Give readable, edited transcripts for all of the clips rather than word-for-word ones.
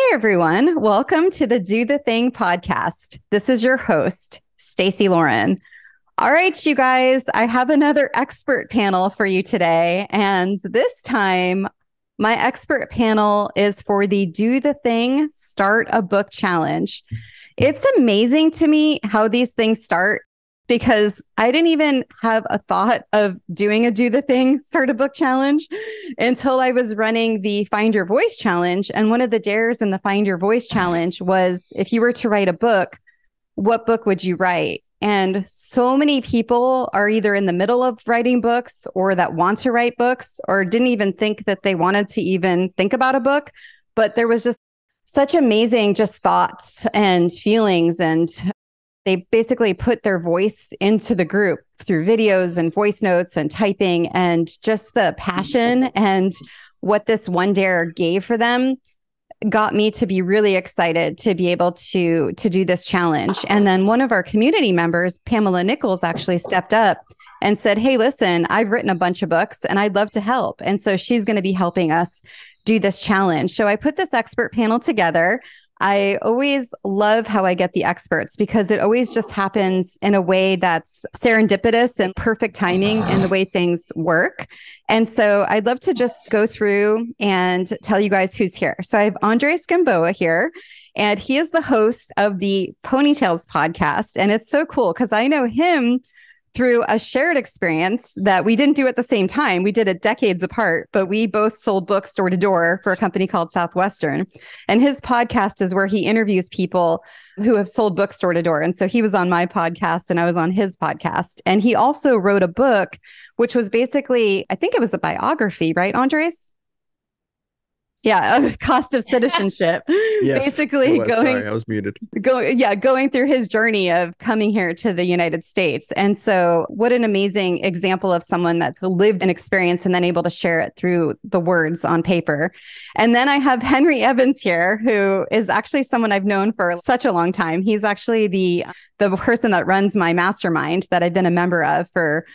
Hi, everyone. Welcome to the Do the Thing podcast. This is your host, Stacey Lauren. All right, you guys, I have another expert panel for you today. And this time, my expert panel is for the Do the Thing Start a Book Challenge. It's amazing to me how these things start because I didn't even have a thought of doing a Do the Thing Start a Book Challenge until I was running the Find Your Voice Challenge. And one of the dares in the Find Your Voice Challenge was, if you were to write a book, what book would you write? And so many people are either in the middle of writing books or that want to write books or didn't even think that they wanted to even think about a book. But there was just such amazing just thoughts and feelings, and they basically put their voice into the group through videos and voice notes and typing, and just the passion and what this one dare gave for them got me to be really excited to be able to do this challenge. And then one of our community members, Pamela Nichols, actually stepped up and said, hey, listen, I've written a bunch of books and I'd love to help. And so she's going to be helping us do this challenge. So I put this expert panel together. I always love how I get the experts because it always just happens in a way that's serendipitous and perfect timing in the way things work. And so I'd love to just go through and tell you guys who's here. So I have Andres Gamboa here, and he is the host of the Ponytails podcast. And it's so cool because I know him through a shared experience that we didn't do at the same time. We did it decades apart, but we both sold books door to door for a company called Southwestern. And his podcast is where he interviews people who have sold books door to door. And so he was on my podcast and I was on his podcast. And he also wrote a book, which was basically, I think it was a biography, right, Andres? Yeah, a cost of citizenship. Yes, basically Sorry, I was muted. Going through his journey of coming here to the United States. And so what an amazing example of someone that's lived an experience and then able to share it through the words on paper. And then I have Henry Evans here, who is actually someone I've known for such a long time. He's actually the person that runs my mastermind that I've been a member of for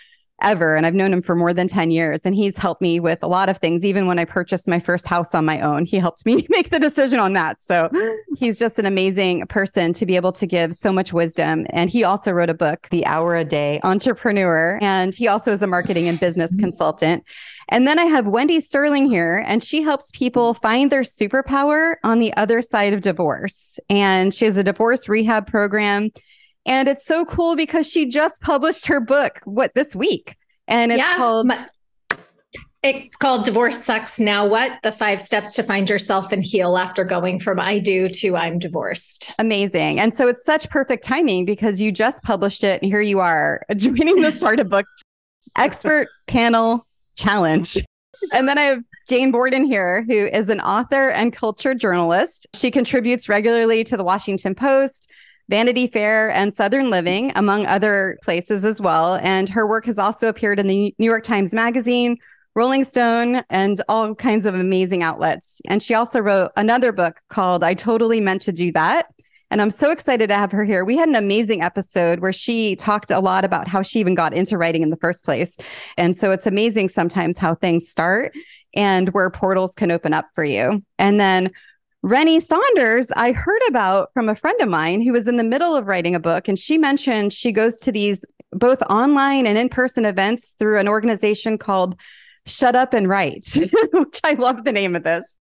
ever. And I've known him for more than 10 years. And he's helped me with a lot of things. Even when I purchased my first house on my own, he helped me make the decision on that. So he's just an amazing person to be able to give so much wisdom. And he also wrote a book, The Hour a Day Entrepreneur. And he also is a marketing and business consultant. And then I have Wendy Sterling here, and she helps people find their superpower on the other side of divorce. And she has a divorce rehab program. And it's so cool because she just published her book, this week? And it's called Divorce Sucks, Now What? The 5 Steps to Find Yourself and Heal After Going From I Do to I'm Divorced. Amazing. And so it's such perfect timing because you just published it and here you are joining the Start a Book Expert Panel Challenge. And then I have Jane Borden here, who is an author and culture journalist. She contributes regularly to the Washington Post, Vanity Fair, and Southern Living, among other places as well. And her work has also appeared in the New York Times Magazine, Rolling Stone, and all kinds of amazing outlets. And she also wrote another book called I Totally Meant to Do That. And I'm so excited to have her here. We had an amazing episode where she talked a lot about how she even got into writing in the first place. And so it's amazing sometimes how things start and where portals can open up for you. And then Rennie Saunders, I heard about from a friend of mine who was in the middle of writing a book. And she mentioned she goes to these both online and in-person events through an organization called Shut Up and Write, which I love the name of this.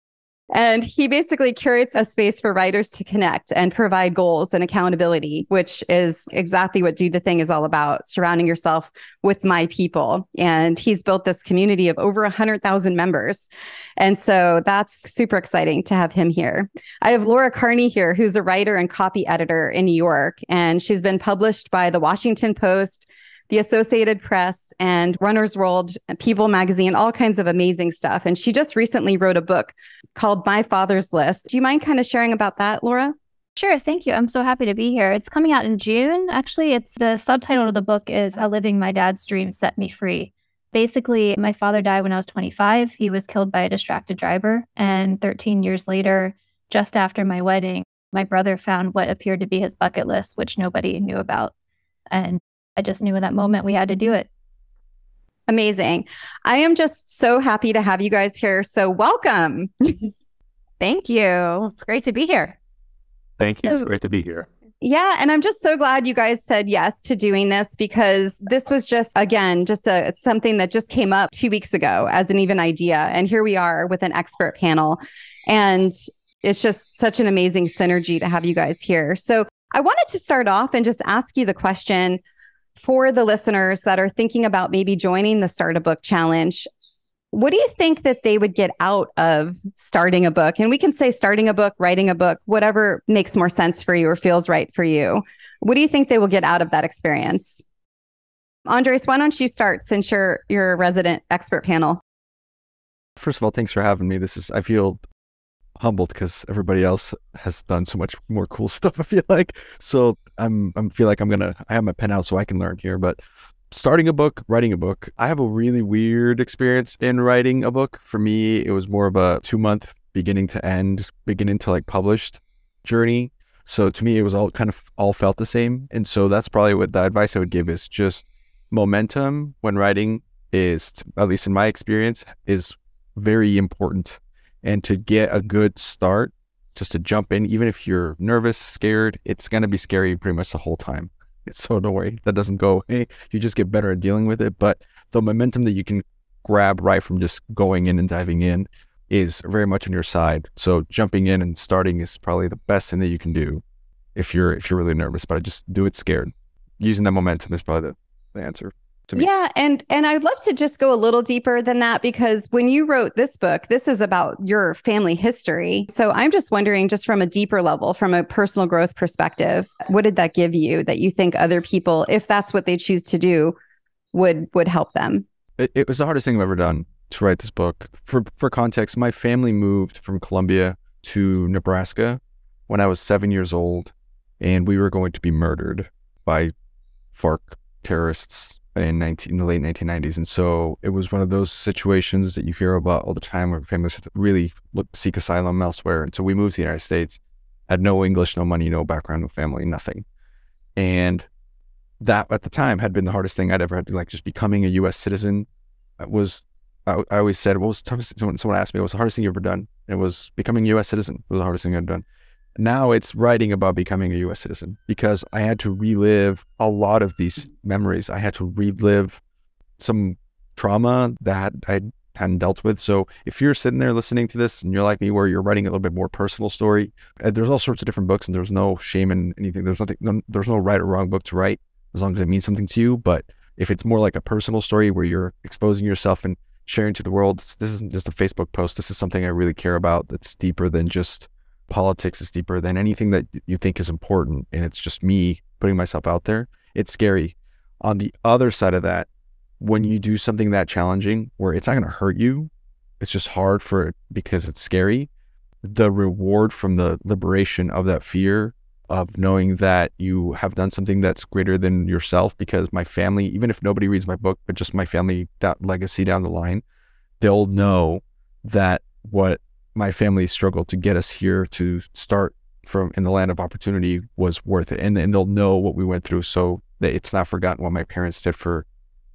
And he basically curates a space for writers to connect and provide goals and accountability, which is exactly what Do the Thing is all about, surrounding yourself with my people. And he's built this community of over 100,000 members. And so that's super exciting to have him here. I have Laura Carney here, who's a writer and copy editor in New York. And she's been published by the Washington Post, the Associated Press, and Runner's World, People Magazine, all kinds of amazing stuff. And she just recently wrote a book called My Father's List. Do you mind kind of sharing about that, Laura? Sure. Thank you. I'm so happy to be here. It's coming out in June. Actually, the subtitle of the book is How Living My Dad's Dream Set Me Free. Basically, my father died when I was 25. He was killed by a distracted driver. And 13 years later, just after my wedding, my brother found what appeared to be his bucket list, which nobody knew about. And I just knew in that moment we had to do it. Amazing. I am just so happy to have you guys here. So welcome. Thank you. It's great to be here. Thank you. It's great to be here. Yeah. And I'm just so glad you guys said yes to doing this, because this was just, again, something that just came up 2 weeks ago as an even idea. And here we are with an expert panel. And it's just such an amazing synergy to have you guys here. So I wanted to start off and just ask you the question for the listeners that are thinking about maybe joining the Start a Book Challenge. What do you think that they would get out of starting a book? And we can say starting a book, writing a book, whatever makes more sense for you or feels right for you. What do you think they will get out of that experience? Andres, why don't you start, since you're a resident expert panel? First of all, thanks for having me. I feel humbled because everybody else has done so much more cool stuff, I feel like. So I feel like I have my pen out so I can learn here. But starting a book, writing a book, I have a really weird experience in writing a book. For me, it was more of a 2-month beginning to end, beginning to like published journey. So to me, it was all felt the same. And so that's probably what the advice I would give is just momentum when writing is, at least in my experience, is very important. And to get a good start, just to jump in, even if you're nervous, scared, it's going to be scary pretty much the whole time. So don't worry, that doesn't go away. You just get better at dealing with it. But the momentum that you can grab right from just going in and diving in is very much on your side. So jumping in and starting is probably the best thing that you can do if you're really nervous, but just do it scared. Using that momentum is probably the answer. Yeah. And I'd love to just go a little deeper than that, because when you wrote this book, this is about your family history. So I'm just wondering, just from a deeper level, from a personal growth perspective, what did that give you that you think other people, if that's what they choose to do, would help them? It was the hardest thing I've ever done to write this book. For context, my family moved from Colombia to Nebraska when I was 7 years old, and we were going to be murdered by FARC terrorists in the late 1990s. And so it was one of those situations that you hear about all the time where families have to really seek asylum elsewhere. And so we moved to the United States, had no English, no money, no background, no family, nothing. And that at the time had been the hardest thing I'd ever had to, like, just becoming a US citizen. I always said, what was the toughest? Someone asked me, what was the hardest thing you ever done? And it was becoming a US citizen. It was the hardest thing I'd done. Now it's writing about becoming a US citizen, because I had to relive a lot of these memories. I had to relive some trauma that I hadn't dealt with. So if you're sitting there listening to this and you're like me, where you're writing a little bit more personal story, there's all sorts of different books, and there's no shame in anything. There's no right or wrong book to write, as long as it means something to you. But if it's more like a personal story where you're exposing yourself and sharing to the world, this isn't just a Facebook post. This is something I really care about, that's deeper than just politics, is deeper than anything that you think is important, and it's just me putting myself out there. It's scary. On the other side of that, when you do something that challenging where it's not going to hurt you, it's just hard because it's scary, the reward from the liberation of that fear of knowing that you have done something that's greater than yourself, because my family, even if nobody reads my book, but just my family, that legacy down the line, they'll know that what my family struggled to get us here to start from in the land of opportunity was worth it. And they'll know what we went through, so that it's not forgotten what my parents did for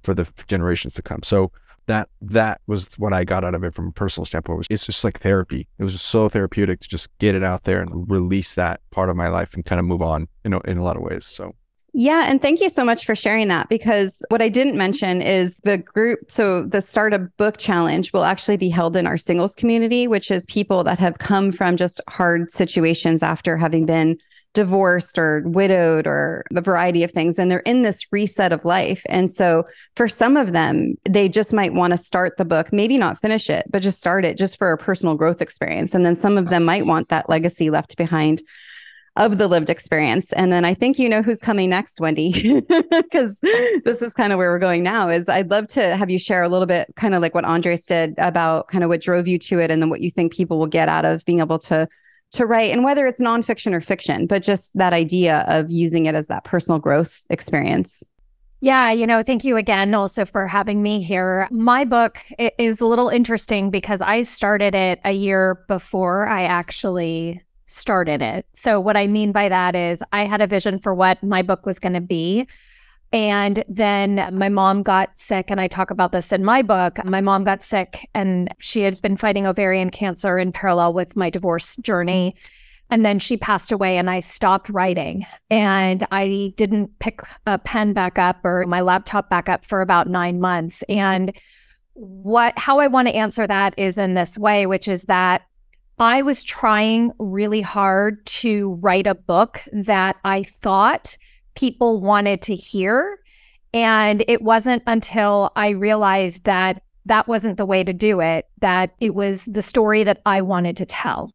the generations to come. So that was what I got out of it from a personal standpoint. It's just like therapy. It was just so therapeutic to just get it out there and release that part of my life and kind of move on, in a lot of ways. So yeah. And thank you so much for sharing that, because what I didn't mention is the group. So the Start a Book Challenge will actually be held in our singles community, which is people that have come from just hard situations after having been divorced or widowed or a variety of things. And they're in this reset of life. And so for some of them, they just might want to start the book, maybe not finish it, but just start it just for a personal growth experience. And then some of them might want that legacy left behind of the lived experience. And then I think you know who's coming next, Wendy, because this is kind of where we're going now. Is I'd love to have you share a little bit, kind of like what Andres did, about kind of what drove you to it, and then what you think people will get out of being able to write, and whether it's nonfiction or fiction, but just that idea of using it as that personal growth experience. Yeah, thank you again also for having me here. My book is a little interesting because I started it a year before I actually started it. So what I mean by that is I had a vision for what my book was going to be. And then my mom got sick, and I talk about this in my book. My mom got sick, and she had been fighting ovarian cancer in parallel with my divorce journey. And then she passed away, and I stopped writing. And I didn't pick a pen back up or my laptop back up for about 9 months. And how I want to answer that is in this way, which is that I was trying really hard to write a book that I thought people wanted to hear. And it wasn't until I realized that that wasn't the way to do it, that it was the story that I wanted to tell.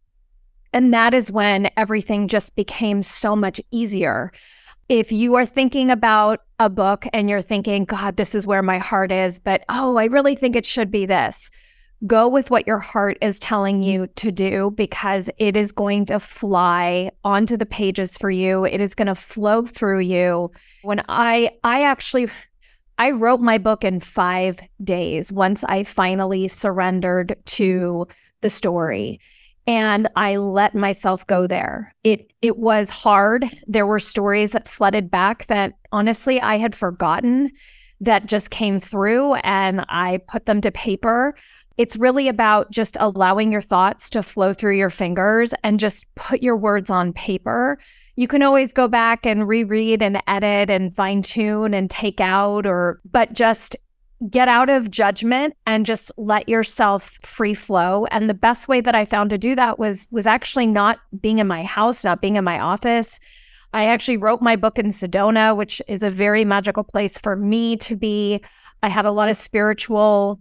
And that is when everything just became so much easier. If you are thinking about a book and you're thinking, God, this is where my heart is, but oh, I really think it should be this. Go with what your heart is telling you to do, because it is going to fly onto the pages for you. It is going to flow through you. When I wrote my book in 5 days once I finally surrendered to the story. And I let myself go there. It was hard. There were stories that flooded back that honestly I had forgotten that just came through, and I put them to paper. It's really about just allowing your thoughts to flow through your fingers and just put your words on paper. You can always go back and reread and edit and fine tune and take out, but just get out of judgment and just let yourself free flow. And the best way that I found to do that was actually not being in my house, not being in my office. I actually wrote my book in Sedona, which is a very magical place for me to be. I had a lot of spiritual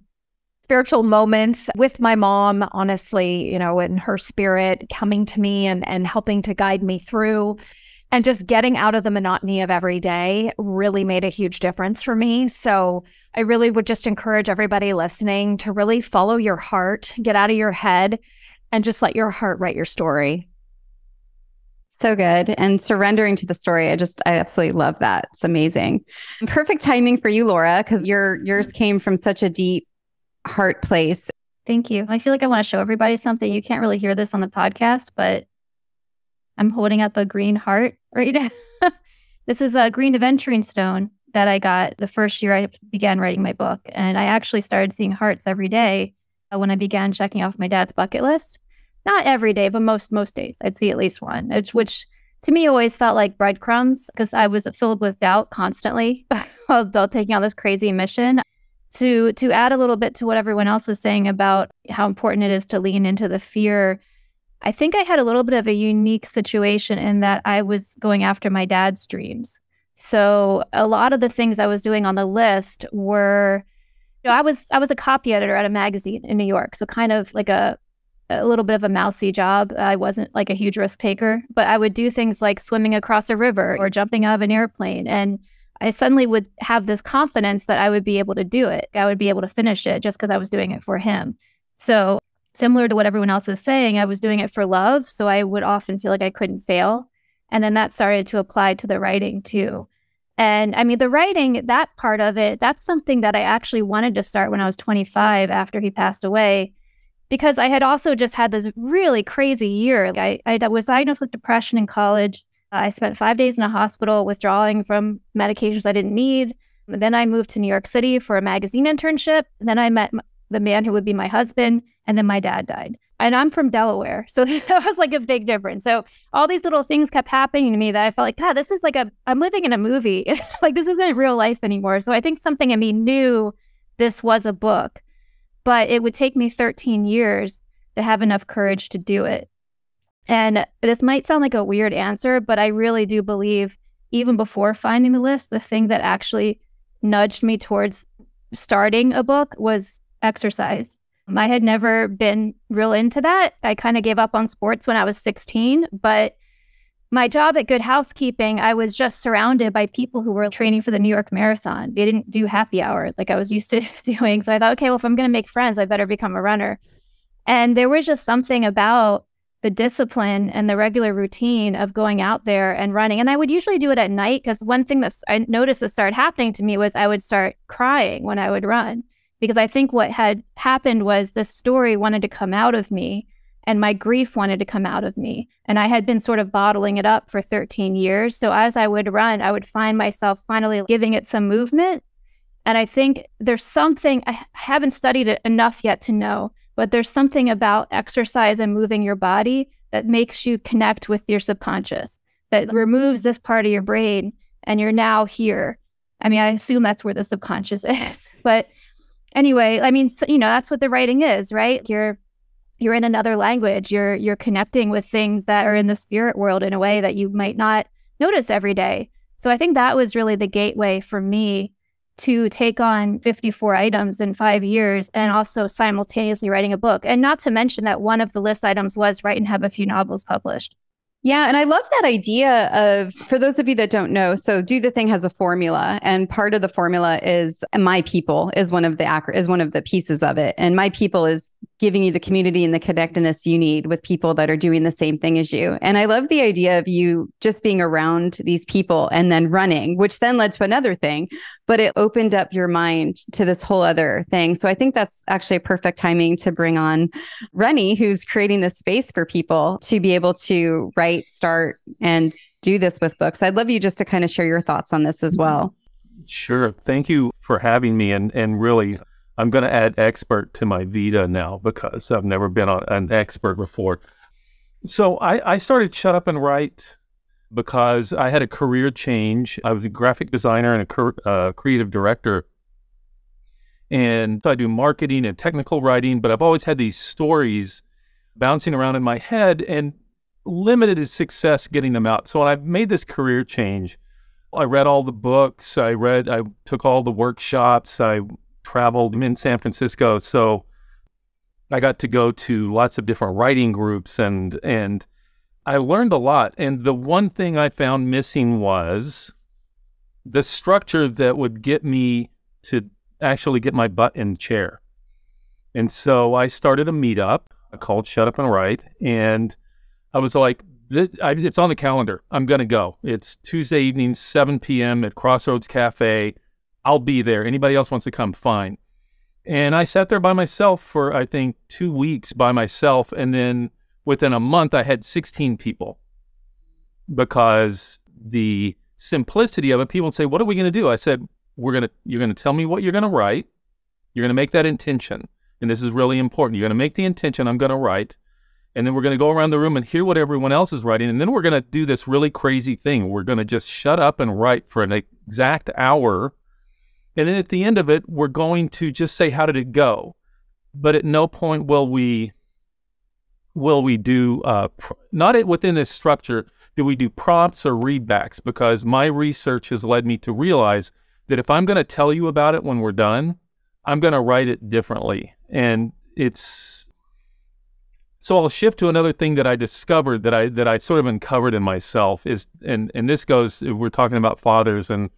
moments with my mom, honestly, and her spirit coming to me and helping to guide me through. And just getting out of the monotony of every day really made a huge difference for me. So I really would just encourage everybody listening to really follow your heart, get out of your head, and just let your heart write your story. So good. And surrendering to the story. I absolutely love that. It's amazing. Perfect timing for you, Laura, because yours came from such a deep heart place. Thank you. I feel like I want to show everybody something. You can't really hear this on the podcast, but I'm holding up a green heart right now. This is a green aventurine stone that I got the first year I began writing my book. And I actually started seeing hearts every day when I began checking off my dad's bucket list. Not every day, but most days I'd see at least one, which to me always felt like breadcrumbs, because I was filled with doubt constantly while taking on this crazy mission. To add a little bit to what everyone else was saying about how important it is to lean into the fear, I think I had a little bit of a unique situation in that I was going after my dad's dreams. So a lot of the things I was doing on the list were, I was a copy editor at a magazine in New York. So kind of like a little bit of a mousy job. I wasn't like a huge risk taker, but I would do things like swimming across a river or jumping out of an airplane. And I suddenly would have this confidence that I would be able to do it. I would be able to finish it just because I was doing it for him. So similar to what everyone else is saying, I was doing it for love. So I would often feel like I couldn't fail. And then that started to apply to the writing too. And I mean, the writing, that part of it, that's something that I actually wanted to start when I was 25 after he passed away, because I had also just had this really crazy year. I was diagnosed with depression in college. I spent 5 days in a hospital withdrawing from medications I didn't need. Then I moved to New York City for a magazine internship. Then I met the man who would be my husband, and then my dad died. And I'm from Delaware, so that was like a big difference. So all these little things kept happening to me that I felt like, God, this is like I'm living in a movie. Like, this isn't real life anymore. So I think something in me knew this was a book, but it would take me 13 years to have enough courage to do it. And this might sound like a weird answer, but I really do believe, even before finding the list, the thing that actually nudged me towards starting a book was exercise. I had never been real into that. I kind of gave up on sports when I was 16, but my job at Good Housekeeping, I was just surrounded by people who were training for the New York Marathon. They didn't do happy hour like I was used to doing. So I thought, okay, well, if I'm going to make friends, I better become a runner. And there was just something about the discipline and the regular routine of going out there and running. And I would usually do it at night, because one thing that I noticed that started happening to me was I would start crying when I would run, because I think what had happened was this story wanted to come out of me and my grief wanted to come out of me. And I had been sort of bottling it up for 13 years. So as I would run, I would find myself finally giving it some movement. And I think there's something, I haven't studied it enough yet to know, but there's something about exercise and moving your body that makes you connect with your subconscious, that removes this part of your brain, and you're now here. I mean, I assume that's where the subconscious is. But anyway, I mean, so, that's what the writing is, right? You're in another language. You're connecting with things that are in the spirit world in a way that you might not notice every day. So I think that was really the gateway for me to take on 54 items in 5 years and also simultaneously writing a book. And not to mention that one of the list items was write and have a few novels published. Yeah. And I love that idea of, for those of you that don't know, so Do the Thing has a formula, and part of the formula is My People is one of the pieces of it. And My People is giving you the community and the connectedness you need with people that are doing the same thing as you. And I love the idea of you just being around these people and then running, which then led to another thing, but it opened up your mind to this whole other thing. So I think that's actually a perfect timing to bring on Rennie, who's creating this space for people to be able to write, start, and do this with books. I'd love you just to kind of share your thoughts on this as well. Sure. Thank you for having me. And really, I'm going to add expert to my Vita now because I've never been an expert before. So I started Shut Up and Write because I had a career change. I was a graphic designer and a creative director. And so I do marketing and technical writing, but I've always had these stories bouncing around in my head and limited success getting them out. So when I made this career change, I read all the books, I took all the workshops, I traveled in San Francisco. So I got to go to lots of different writing groups and I learned a lot. And the one thing I found missing was the structure that would get me to actually get my butt in the chair. And so I started a meetup called Shut Up and Write. And I was like, it's on the calendar. I'm going to go. It's Tuesday evening, 7 p.m. at Crossroads Cafe. I'll be there. Anybody else wants to come, fine. And I sat there by myself for, I think, 2 weeks by myself. And then within a month, I had 16 people because the simplicity of it, people would say, what are we going to do? I said, you're going to tell me what you're going to write. You're going to make that intention. And this is really important. You're going to make the intention I'm going to write. And then we're going to go around the room and hear what everyone else is writing. And then we're going to do this really crazy thing. We're going to just shut up and write for an exact hour. And then at the end of it, we're going to just say, how did it go? But at no point will we do, not within this structure, do we do prompts or readbacks? Because my research has led me to realize that if I'm going to tell you about it when we're done, I'm going to write it differently. And so I'll shift to another thing that I discovered that I sort of uncovered in myself is, and this goes, we're talking about fathers and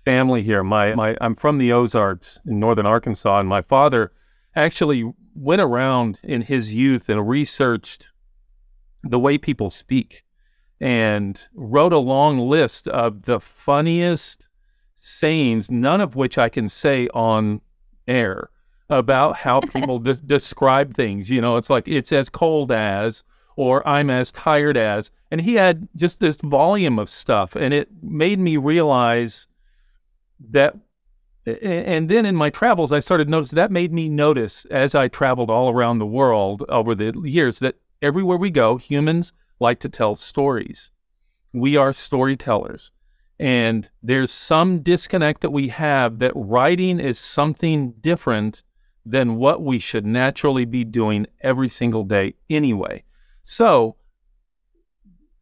family here. I'm from the Ozarks in northern Arkansas, and my father actually went around in his youth and researched the way people speak and wrote a long list of the funniest sayings, none of which I can say on air, about how people describe things. It's like, it's as cold as, or I'm as tired as. And he had just this volume of stuff. And it made me realize that, and then in my travels, I started noticing that made me notice as I traveled all around the world over the years that everywhere we go, humans like to tell stories. We are storytellers. And there's some disconnect that we have that writing is something different than what we should naturally be doing every single day anyway. So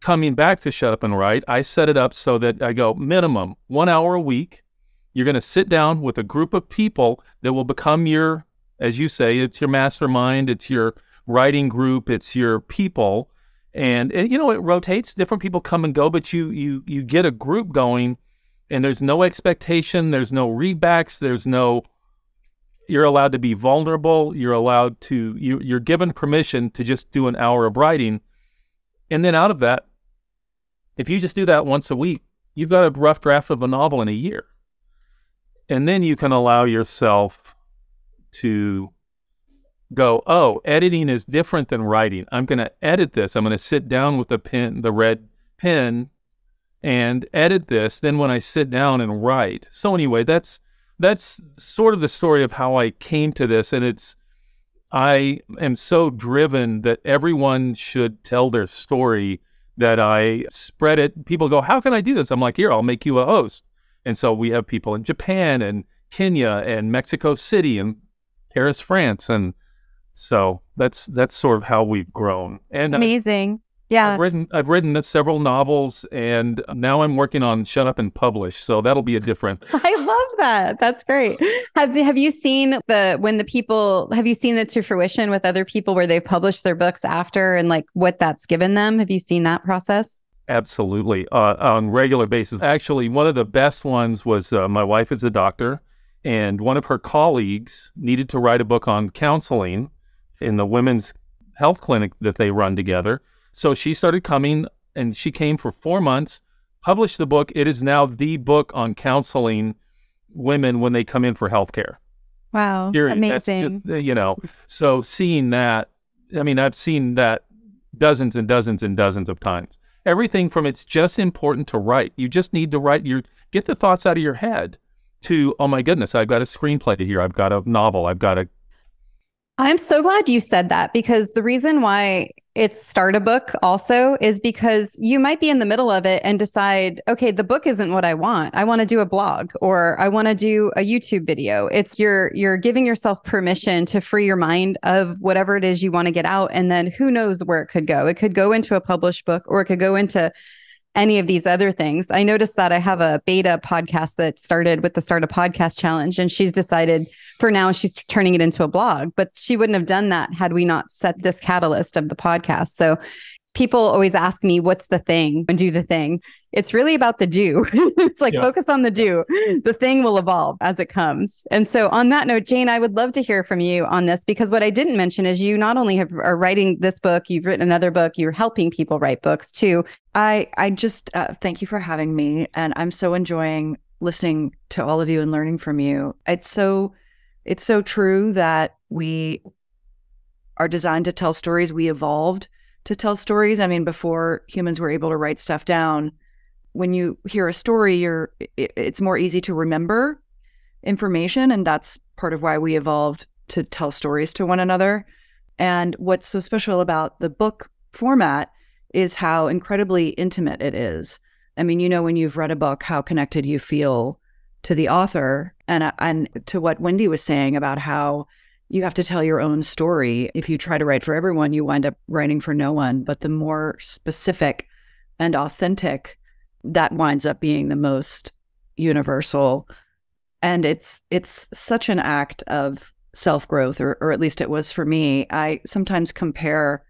coming back to Shut Up and Write, I set it up so that I go minimum 1 hour a week. You're going to sit down with a group of people that will become your, as you say, it's your mastermind, it's your writing group, it's your people. And it rotates. Different people come and go, but you get a group going, and there's no expectation, there's no readbacks, you're allowed to be vulnerable, you're given permission to just do an hour of writing. And then out of that, if you just do that once a week, you've got a rough draft of a novel in a year. And then you can allow yourself to go, oh, editing is different than writing. I'm going to edit this. I'm going to sit down with the red pen, and edit this. Then when I sit down and write. So anyway, that's sort of the story of how I came to this. And I am so driven that everyone should tell their story, that I spread it. People go, how can I do this? I'm like, here, I'll make you a host. And so we have people in Japan and Kenya and Mexico City and Paris, France. And so that's sort of how we've grown. And amazing. Yeah. I've written several novels, and now I'm working on Shut Up and Publish. So that'll be a different. I love that. That's great. Have you seen have you seen it to fruition with other people where they've published their books after, and like what that's given them? Have you seen that process? Absolutely. On regular basis. Actually, one of the best ones was my wife is a doctor, and one of her colleagues needed to write a book on counseling in the women's health clinic that they run together. So she started coming, and she came for 4 months, published the book. It is now the book on counseling women when they come in for healthcare. Wow. Period. Amazing. That's just, so seeing that, I mean, I've seen that dozens and dozens and dozens of times. Everything from it's just important to write. You just need to write get the thoughts out of your head to, oh my goodness, I've got a screenplay here. I've got a novel. I'm so glad you said that, because the reason why it's start a book also is because you might be in the middle of it and decide, okay, the book isn't what I want. I want to do a blog, or I want to do a YouTube video. It's you're giving yourself permission to free your mind of whatever it is you want to get out. And then who knows where it could go. It could go into a published book, or it could go into any of these other things. I noticed that I have a beta podcast that started with the Start a Podcast Challenge, and she's decided for now she's turning it into a blog, but she wouldn't have done that had we not set this catalyst of the podcast. So people always ask me, what's the thing, and do the thing. It's really about the do. It's like, focus on the do. The thing will evolve as it comes. And so on that note, Jane, I would love to hear from you on this, because what I didn't mention is you not only are writing this book, you've written another book, you're helping people write books too. I just thank you for having me. And I'm so enjoying listening to all of you and learning from you. It's so true that we are designed to tell stories. We evolved to tell stories. I mean, before humans were able to write stuff down, when you hear a story, it's more easy to remember information. And that's part of why we evolved to tell stories to one another. And what's so special about the book format is how incredibly intimate it is. I mean, when you've read a book, how connected you feel to the author, and to what Wendy was saying about how you have to tell your own story. If you try to write for everyone, you wind up writing for no one. But the more specific and authentic, that winds up being the most universal. And it's such an act of self-growth, or at least it was for me. I sometimes compare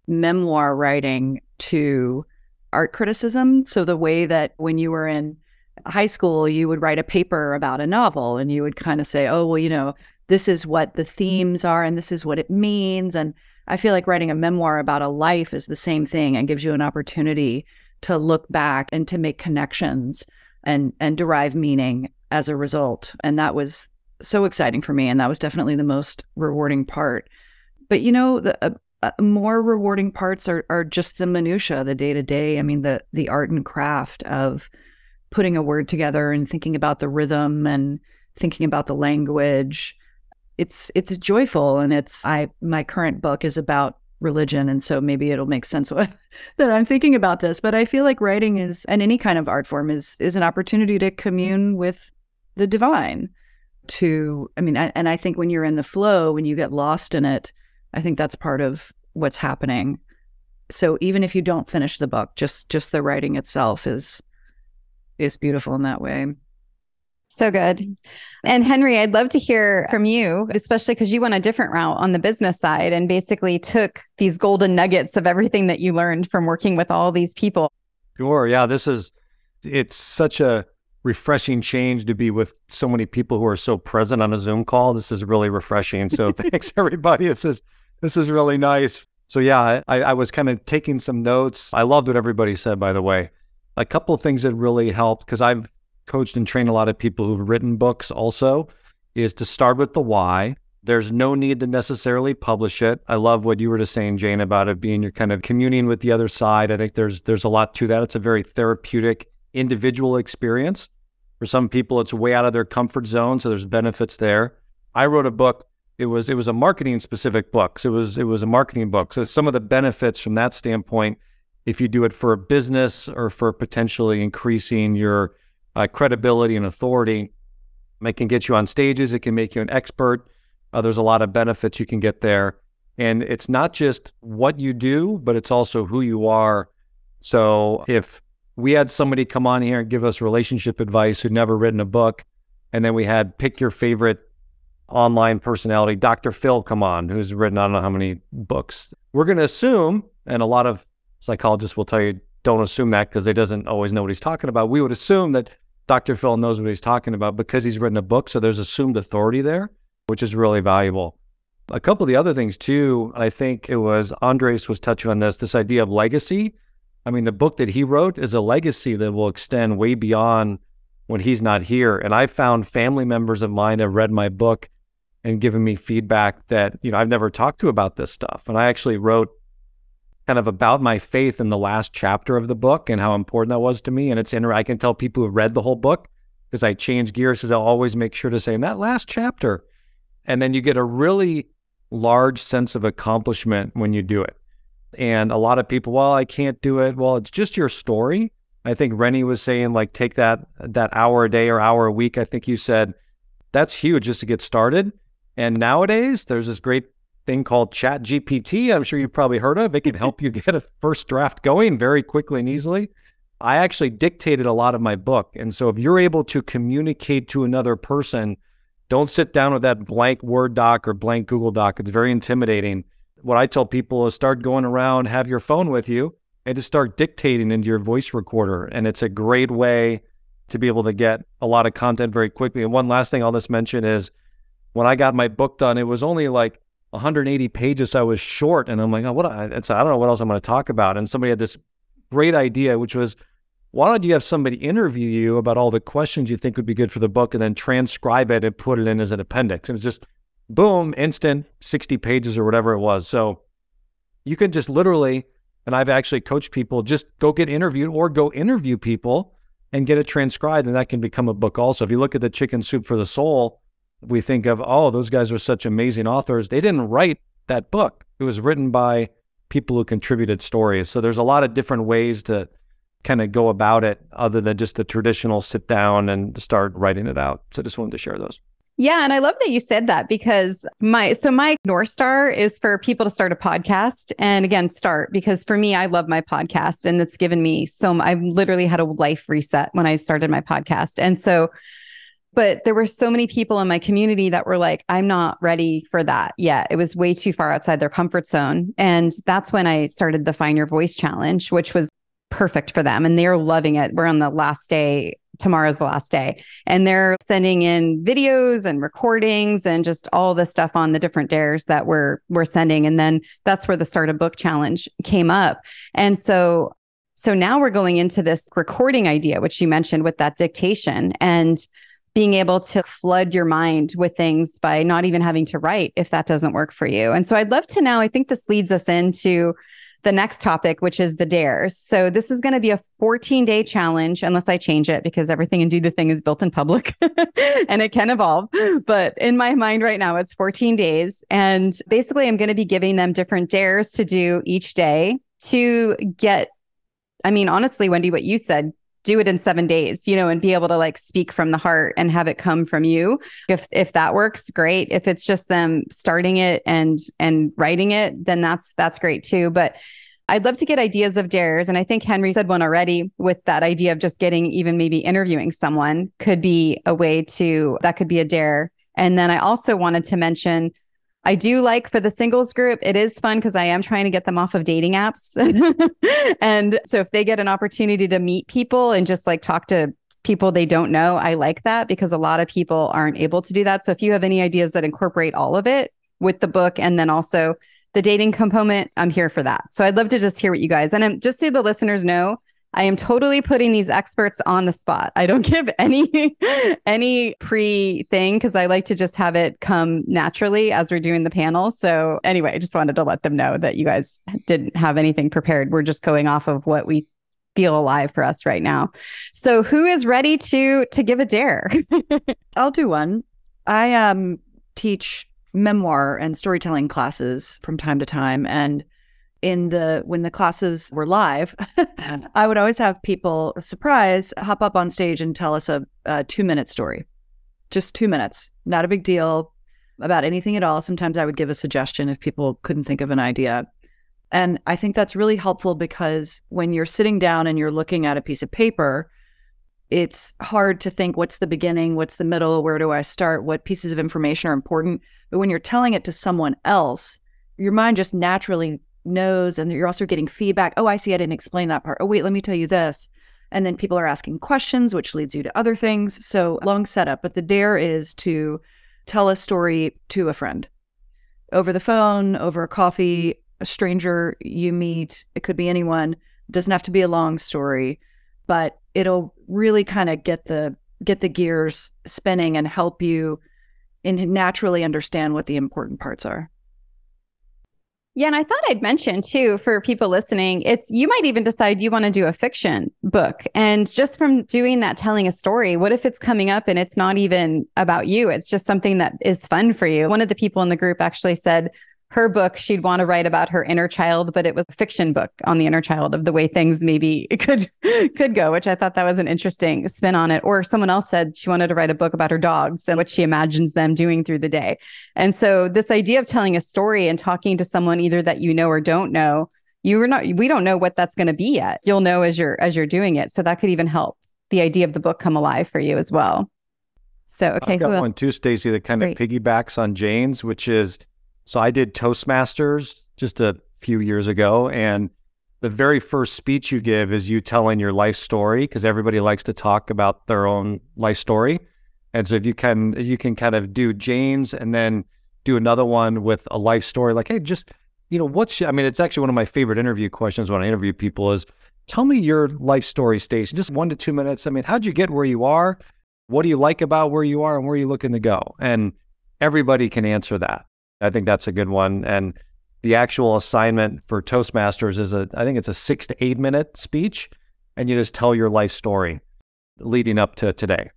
memoir writing to art criticism. So the way that when you were in high school, you would write a paper about a novel, and you would kind of say, oh, well, this is what the themes are, and this is what it means. And I feel like writing a memoir about a life is the same thing, and gives you an opportunity to look back and to make connections and derive meaning as a result. And that was so exciting for me. And that was definitely the most rewarding part. But, the more rewarding parts are just the minutia, the day-to-day. I mean, the art and craft of putting a word together and thinking about the rhythm and thinking about the language. It's joyful. And my current book is about religion. And so maybe it'll make sense that I'm thinking about this, but I feel like writing and any kind of art form is an opportunity to commune with the divine. And I think when you're in the flow, when you get lost in it, I think that's part of what's happening. So even if you don't finish the book, just the writing itself is beautiful in that way. So good. And Henry, I'd love to hear from you, especially because you went a different route on the business side and basically took these golden nuggets of everything that you learned from working with all these people. Sure. Yeah, it's such a refreshing change to be with so many people who are so present on a Zoom call. This is really refreshing. So thanks everybody. This is really nice. So yeah, I was kind of taking some notes. I loved what everybody said, by the way. A couple of things that really helped, because I've coached and trained a lot of people who've written books also, is to start with the why. There's no need to necessarily publish it. I love what you were just saying, Jane, about it being you're kind of communing with the other side. I think there's a lot to that. It's a very therapeutic individual experience. For some people, it's way out of their comfort zone, so there's benefits there. I wrote a book. It was a marketing specific book. So it was a marketing book. So some of the benefits from that standpoint, if you do it for a business or for potentially increasing your credibility and authority, it can get you on stages. It can make you an expert. There's a lot of benefits you can get there. And it's not just what you do, but it's also who you are. So if we had somebody come on here and give us relationship advice who'd never written a book, and then we had pick your favorite online personality, Dr. Phil, come on, who's written I don't know how many books. We're going to assume, and a lot of psychologists will tell you, don't assume that because he doesn't always know what he's talking about. We would assume that Dr. Phil knows what he's talking about because he's written a book. So there's assumed authority there, which is really valuable. A couple of the other things too, I think it was Andres was touching on this idea of legacy. I mean, the book that he wrote is a legacy that will extend way beyond when he's not here. And I found family members of mine have read my book and given me feedback that, I've never talked to about this stuff. And I actually wrote kind of about my faith in the last chapter of the book and how important that was to me. And I can tell people who read the whole book because I change gears because I'll always make sure to say in that last chapter. And then you get a really large sense of accomplishment when you do it. And a lot of people, well, I can't do it. Well, it's just your story. I think Rennie was saying, like, take that hour a day or hour a week. I think you said that's huge just to get started. And nowadays, there's this great thing called Chat GPT. I'm sure you've probably heard of. It can help you get a first draft going very quickly and easily. I actually dictated a lot of my book. And so if you're able to communicate to another person, don't sit down with that blank Word doc or blank Google doc. It's very intimidating. What I tell people is start going around, have your phone with you, and just start dictating into your voice recorder. And it's a great way to be able to get a lot of content very quickly. And one last thing I'll just mention is when I got my book done, it was only like 180 pages. I was short. And I'm like, I don't know what else I'm going to talk about. And somebody had this great idea, which was, why don't you have somebody interview you about all the questions you think would be good for the book and then transcribe it and put it in as an appendix? And it's just boom, instant 60 pages or whatever it was. So you can just literally, and I've actually coached people, just go get interviewed or go interview people and get it transcribed. And that can become a book also. If you look at the Chicken Soup for the Soul, we think of, oh, those guys are such amazing authors. They didn't write that book. It was written by people who contributed stories. So there's a lot of different ways to kind of go about it other than just the traditional sit down and start writing it out. So I just wanted to share those. Yeah. And I love that you said that because my North Star is for people to start a podcast. And again, because for me, I love my podcast and it's given me I've literally had a life reset when I started my podcast. And so, but there were so many people in my community that were like, I'm not ready for that yet. It was way too far outside their comfort zone. And that's when I started the Find Your Voice Challenge, which was perfect for them. And they're loving it. We're on the last day. Tomorrow's the last day. And they're sending in videos and recordings and just all the stuff on the different dares that we're sending. And then that's where the Start a Book Challenge came up. And so now we're going into this recording idea, which you mentioned with that dictation and being able to flood your mind with things by not even having to write if that doesn't work for you. And so I'd love to know, I think this leads us into the next topic, which is the dares. So this is going to be a 14-day challenge, unless I change it, because everything in Do the Thing is built in public and it can evolve. But in my mind right now, it's 14 days. And basically, I'm going to be giving them different dares to do each day to get, honestly, Wendy, what you said, do it in 7 days, and be able to like speak from the heart and have it come from you. If that works, great. If it's just them starting it and writing it, then that's great too. But I'd love to get ideas of dares. And I think Henry said one already with that idea of just getting, even maybe interviewing someone could be a way that could be a dare. And then I also wanted to mention, I do like for the singles group, it is fun because I am trying to get them off of dating apps. And so if they get an opportunity to meet people and just like talk to people they don't know, I like that because a lot of people aren't able to do that. So if you have any ideas that incorporate all of it with the book and then also the dating component, I'm here for that. So I'd love to just hear what you guys, and just so the listeners know, I am totally putting these experts on the spot. I don't give any pre thing because I like to just have it come naturally as we're doing the panel. So anyway, I just wanted to let them know that you guys didn't have anything prepared. We're just going off of what we feel alive for us right now. So who is ready to give a dare? I'll do one. I teach memoir and storytelling classes from time to time, and when the classes were live, I would always have people, surprise, hop up on stage and tell us a 2-minute story. Just 2 minutes. Not a big deal about anything at all. Sometimes I would give a suggestion if people couldn't think of an idea. And I think that's really helpful because when you're sitting down and you're looking at a piece of paper, it's hard to think what's the beginning, what's the middle, where do I start, what pieces of information are important. But when you're telling it to someone else, your mind just naturally knows, and you're also getting feedback. Oh, I see, I didn't explain that part. Oh, wait, let me tell you this. And then people are asking questions, which leads you to other things. So long setup. But the dare is to tell a story to a friend over the phone, over a coffee, a stranger you meet. It could be anyone. It doesn't have to be a long story, but it'll really kind of get the gears spinning and help you naturally understand what the important parts are. Yeah, and I thought I'd mention too, for people listening, you might even decide you want to do a fiction book. And just from doing that, telling a story, what if it's coming up and it's not even about you? It's just something that is fun for you. One of the people in the group actually said her book, she'd want to write about her inner child, but it was a fiction book on the inner child of the way things maybe could go, which I thought that was an interesting spin on it. Or someone else said she wanted to write a book about her dogs and what she imagines them doing through the day. And so this idea of telling a story and talking to someone either that you know or don't know, we don't know what that's going to be yet. You'll know as you're doing it. So that could even help the idea of the book come alive for you as well. So, okay. I've got one too, Stacey, that kind of piggybacks on Jane's, which is, so I did Toastmasters just a few years ago, and the very first speech you give is you telling your life story, because everybody likes to talk about their own life story. And so if you can kind of do Jane's and then do another one with a life story, like, hey, just, it's actually one of my favorite interview questions when I interview people is, tell me your life story, Stacey, just 1 to 2 minutes. I mean, how'd you get where you are? What do you like about where you are and where are you looking to go? And everybody can answer that. I think that's a good one. And the actual assignment for Toastmasters is I think it's a 6 to 8 minute speech, and you just tell your life story leading up to today.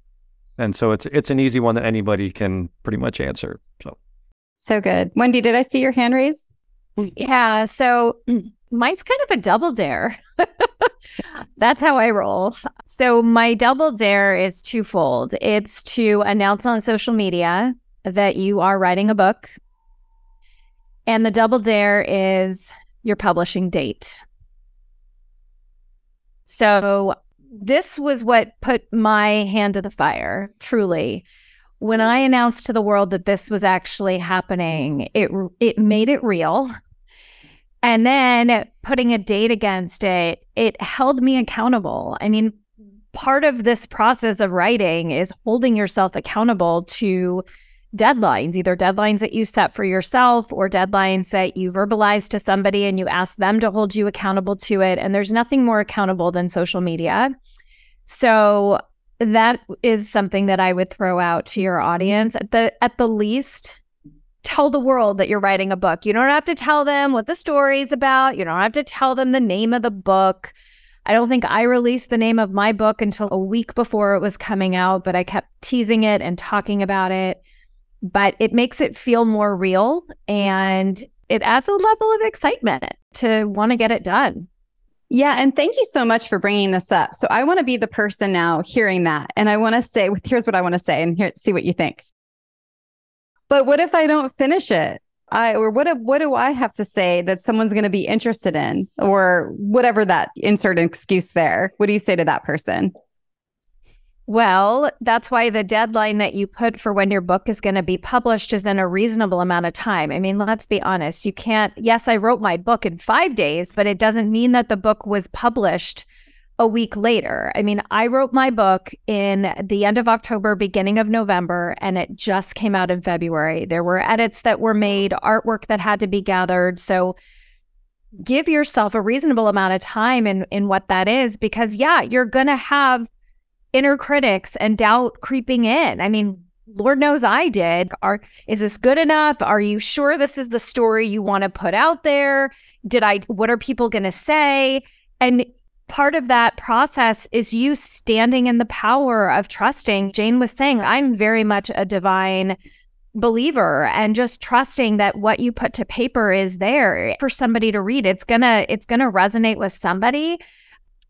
And so it's an easy one that anybody can pretty much answer. So good. Wendy, did I see your hand raised? Yeah. So mine's kind of a double dare. That's how I roll. So my double dare is twofold. It's to announce on social media that you are writing a book. And the double dare is your publishing date. So this was what put my hand to the fire, truly. When I announced to the world that this was actually happening, it made it real. And then putting a date against it, it held me accountable. I mean, part of this process of writing is holding yourself accountable to deadlines, either deadlines that you set for yourself or deadlines that you verbalize to somebody and you ask them to hold you accountable to it. And there's nothing more accountable than social media. So that is something that I would throw out to your audience. At the least, tell the world that you're writing a book. You don't have to tell them what the story is about. You don't have to tell them the name of the book. I don't think I released the name of my book until a week before it was coming out, but I kept teasing it and talking about it. But it makes it feel more real, and it adds a level of excitement to want to get it done. Yeah. And thank you so much for bringing this up. So I want to be the person now hearing that. And I want to say, here's what I want to say, and see what you think. But what if I don't finish it? What do I have to say that someone's going to be interested in, or whatever that insert an excuse there? What do you say to that person? Well, that's why the deadline that you put for when your book is going to be published is in a reasonable amount of time. I mean, let's be honest. You can't, yes, I wrote my book in 5 days, but it doesn't mean that the book was published a week later. I mean, I wrote my book in the end of October, beginning of November, and it just came out in February. There were edits that were made, artwork that had to be gathered. So give yourself a reasonable amount of time in what that is, because you're going to have inner critics and doubt creeping in. I mean, Lord knows I did. Is this good enough? Are you sure this is the story you want to put out there? What are people going to say? And part of that process is you standing in the power of trusting. Jane was saying, I'm very much a divine believer, and just trusting that what you put to paper is there for somebody to read. It's gonna resonate with somebody,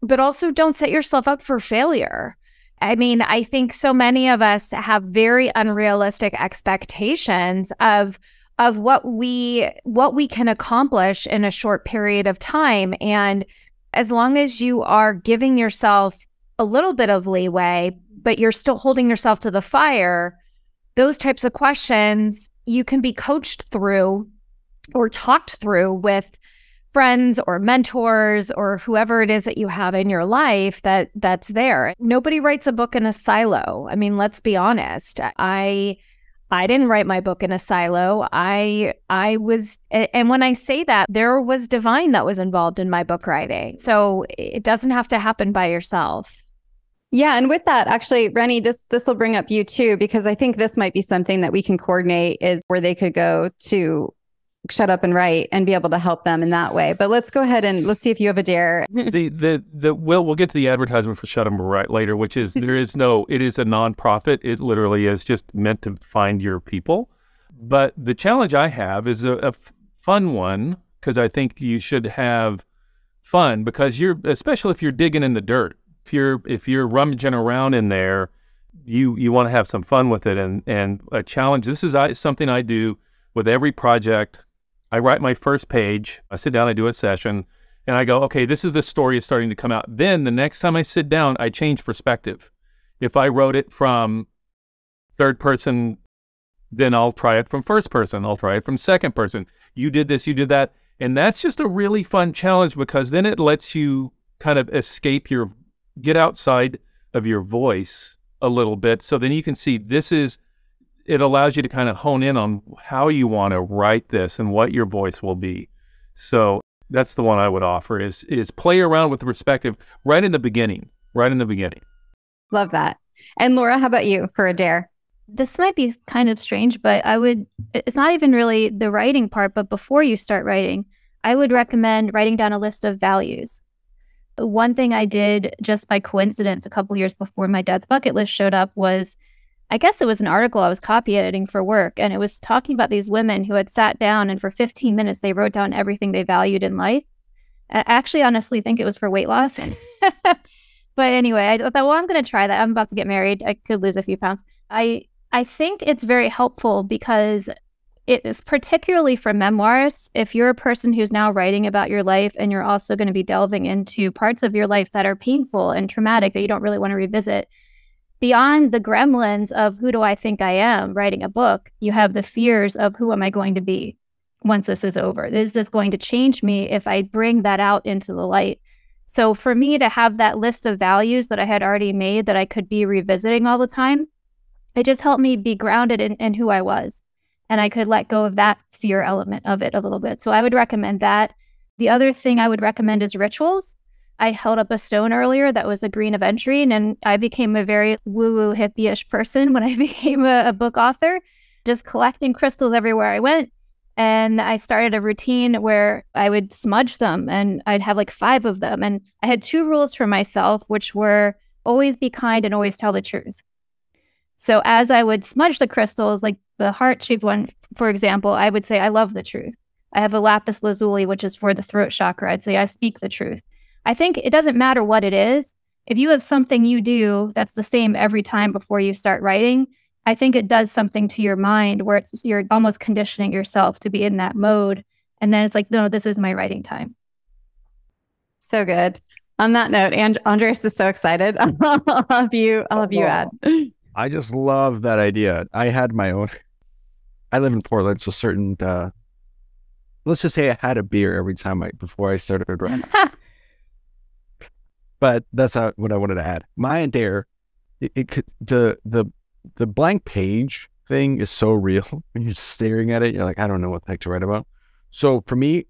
but also don't set yourself up for failure. I mean, I think so many of us have very unrealistic expectations of what we can accomplish in a short period of time. And as long as you are giving yourself a little bit of leeway, but you're still holding yourself to the fire, those types of questions you can be coached through or talked through with friends or mentors or whoever it is that you have in your life that's there. Nobody writes a book in a silo. I mean, let's be honest. I didn't write my book in a silo. I was, and when I say that, there was divine that was involved in my book writing. So it doesn't have to happen by yourself. Yeah. And with that, actually, Rennie, this will bring up you too, because I think this might be something that we can coordinate, is where they could go to Shut Up and Write and be able to help them in that way. But let's go ahead and let's see if you have a dare. We'll get to the advertisement for Shut Up and Write later, which is it is a nonprofit. It literally is just meant to find your people. But the challenge I have is a fun one, because I think you should have fun, because especially if you're digging in the dirt, if you're rummaging around in there, you want to have some fun with it, and a challenge. This is something I do with every project. I write my first page, I sit down, I do a session, and I go, okay, this is the story is starting to come out. Then the next time I sit down, I change perspective. If I wrote it from third person, then I'll try it from first person. I'll try it from second person. You did this, you did that. And that's just a really fun challenge, because then it lets you kind of get outside of your voice a little bit. So then you can see it allows you to kind of hone in on how you want to write this and what your voice will be. So that's the one I would offer, is play around with the perspective right in the beginning. Love that. And Laura, how about you for a dare? This might be kind of strange, but it's not even really the writing part, but before you start writing, I would recommend writing down a list of values. One thing I did just by coincidence a couple years before my dad's bucket list showed up was, I guess it was an article I was copy editing for work, and it was talking about these women who had sat down and for 15 minutes they wrote down everything they valued in life. I actually honestly think it was for weight loss. But anyway, I thought, well, I'm going to try that. I'm about to get married. I could lose a few pounds. I think it's very helpful, because it's particularly for memoirs. If you're a person who's now writing about your life and you're also going to be delving into parts of your life that are painful and traumatic that you don't really want to revisit, beyond the gremlins of who do I think I am writing a book, you have the fears of who am I going to be once this is over? Is this going to change me if I bring that out into the light? So for me to have that list of values that I had already made that I could be revisiting all the time, it just helped me be grounded in who I was. And I could let go of that fear element of it a little bit. So I would recommend that. The other thing I would recommend is rituals. I held up a stone earlier that was a green of entry, and I became a very woo-woo hippie-ish person when I became a book author, just collecting crystals everywhere I went. And I started a routine where I would smudge them, and I'd have like 5 of them. And I had 2 rules for myself, which were always be kind and always tell the truth. So as I would smudge the crystals, like the heart-shaped one, for example, I would say, I love the truth. I have a lapis lazuli, which is for the throat chakra. I'd say, I speak the truth. I think it doesn't matter what it is. If you have something you do that's the same every time before you start writing, I think it does something to your mind where you're almost conditioning yourself to be in that mode. And then it's like, no, this is my writing time. So good. On that note, and Andres is so excited. I'll have you add. I just love that idea. I had my own. I live in Portland, so let's just say I had a beer every time before I started writing. But that's not what I wanted to add. My dare, the blank page thing is so real when you're just staring at it. You're like, I don't know what the heck to write about. So for me,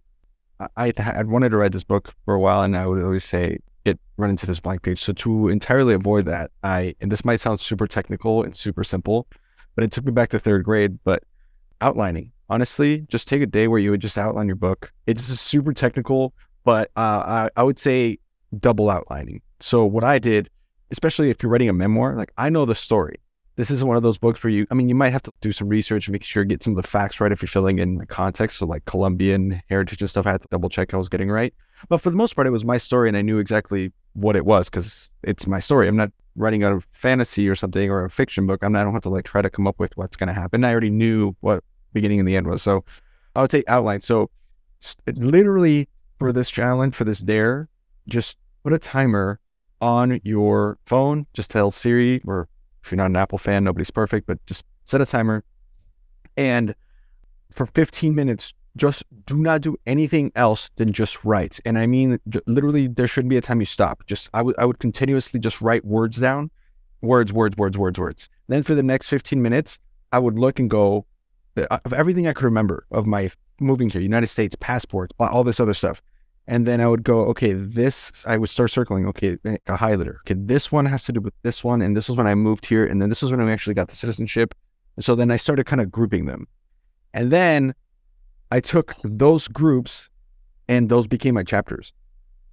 I'd wanted to write this book for a while, and I would always say, run into this blank page. So to entirely avoid that, and this might sound super technical and super simple, but it took me back to third grade, but outlining. Honestly, just take a day where you would just outline your book. It's just super technical, but I would say double outlining. So what I did, especially if you're writing a memoir, like I know the story. This isn't one of those books where you might have to do some research and make sure you get some of the facts right if you're filling in the context. So like Colombian heritage and stuff, I had to double check I was getting right. But for the most part, it was my story and I knew exactly what it was because it's my story. I'm not writing out of fantasy or something or a fiction book. I don't have to like try to come up with what's going to happen. I already knew what beginning and the end was. So I would say outline. So literally for this challenge, for this dare, just put a timer on your phone. Just tell Siri, or if you're not an Apple fan, nobody's perfect, but just set a timer. And for 15 minutes, just do not do anything else than just write. And I mean, literally, there shouldn't be a time you stop. I would continuously just write words down, words. Then for the next 15 minutes, I would look and go, of everything I could remember of my moving here, United States, passports, all this other stuff. And then I would go, okay, I would start circling, okay, a highlighter. Okay, this one has to do with this one, and this is when I moved here, and then this is when I actually got the citizenship. And so then I started kind of grouping them. And then I took those groups, and those became my chapters.